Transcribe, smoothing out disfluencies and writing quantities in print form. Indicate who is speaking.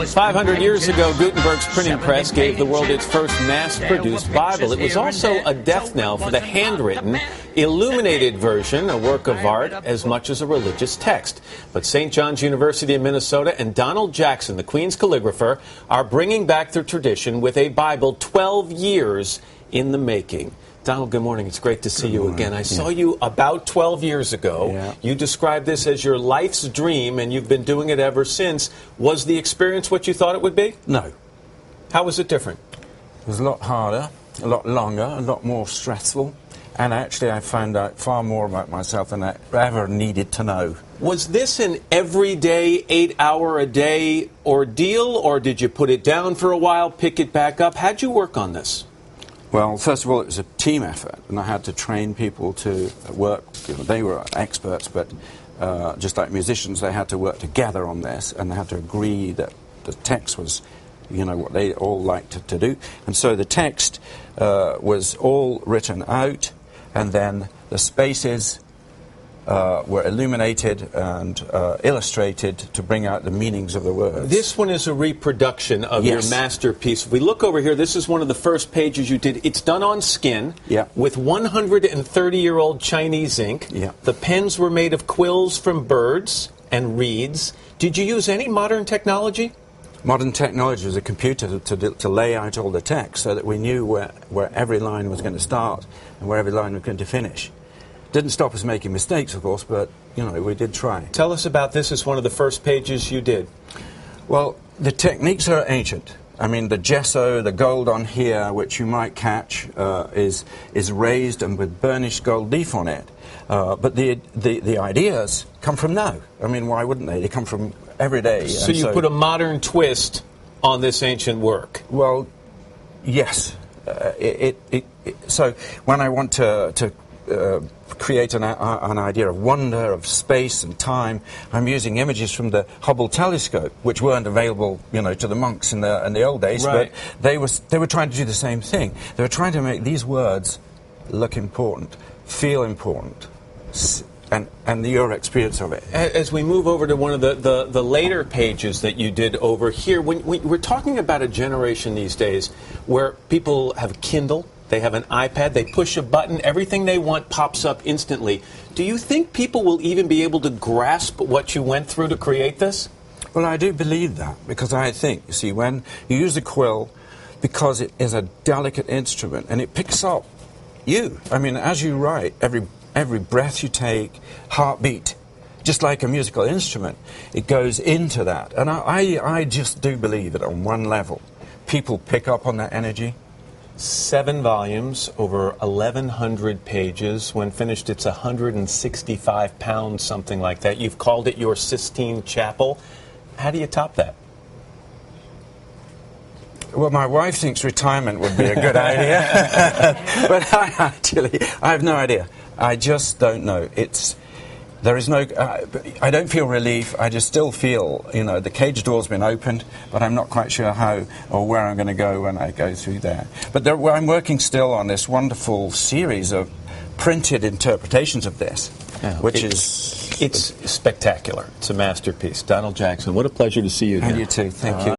Speaker 1: 500 years ago, Gutenberg's printing press gave the world its first mass-produced Bible. It was also a death knell for the handwritten, illuminated version, a work of art as much as a religious text. But St. John's University in Minnesota and Donald Jackson, the Queen's calligrapher, are bringing back the tradition with a Bible 12 years in the making. Donald, good morning. It's great to see you again. I saw you about 12 years ago.
Speaker 2: Yeah.
Speaker 1: You described this as your life's dream, and you've been doing it ever since. Was the experience what you thought it would be?
Speaker 2: No.
Speaker 1: How was it different?
Speaker 2: It was a lot harder, a lot longer, a lot more stressful. And actually, I found out far more about myself than I ever needed to know.
Speaker 1: Was this an everyday, 8-hour-a-day ordeal, or did you put it down for a while, pick it back up? How'd you work on this?
Speaker 2: Well, first of all, it was a team effort, and I had to train people to work. They were experts, but just like musicians, they had to work together on this, and they had to agree that the text was, what they all liked to do. And so the text was all written out, and then the spaces were illuminated and illustrated to bring out the meanings of the words.
Speaker 1: This one is a reproduction of your masterpiece. If we look over here, this is one of the first pages you did. It's done on skin with 130-year-old Chinese ink.
Speaker 2: Yeah.
Speaker 1: The pens were made of quills from birds and reeds. Did you use any modern technology?
Speaker 2: Modern technology was a computer to lay out all the text so that we knew where every line was going to start and where every line was going to finish. Didn't stop us making mistakes, of course, but, we did try.
Speaker 1: Tell us about this. It's one of the first pages you did.
Speaker 2: Well, the techniques are ancient. I mean, the gesso, the gold on here, which you might catch, is raised and with burnished gold leaf on it. But the ideas come from now. I mean, why wouldn't they? They come from every day.
Speaker 1: So you put a modern twist on this ancient work.
Speaker 2: Well, yes. So when I want to create an idea of wonder, of space and time, I'm using images from the Hubble telescope, which weren't available, to the monks in the old days.
Speaker 1: Right.
Speaker 2: But they were trying to do the same thing. They were trying to make these words look important, feel important, and your experience of it.
Speaker 1: As we move over to one of the later pages that you did over here, we're talking about a generation these days where people have Kindle. They have an iPad, they push a button, everything they want pops up instantly. Do you think people will even be able to grasp what you went through to create this?
Speaker 2: Well, I do believe that, because I think, you see, when you use a quill, because it is a delicate instrument, and it picks up you. I mean, as you write, every breath you take, heartbeat, just like a musical instrument, it goes into that. And I just do believe that on one level, people pick up on that energy.
Speaker 1: 7 volumes, over 1,100 pages. When finished, it's 165 pounds, something like that. You've called it your Sistine Chapel. How do you top that?
Speaker 2: Well, my wife thinks retirement would be a good idea. But I have no idea. I just don't know. There is no, I don't feel relief. I just still feel, the cage door's been opened, but I'm not quite sure how or where I'm going to go when I go through there. But I'm working still on this wonderful series of printed interpretations of this, which is...
Speaker 1: It's spectacular. It's a masterpiece. Donald Jackson, what a pleasure to see you again.
Speaker 2: And you too. Thank you.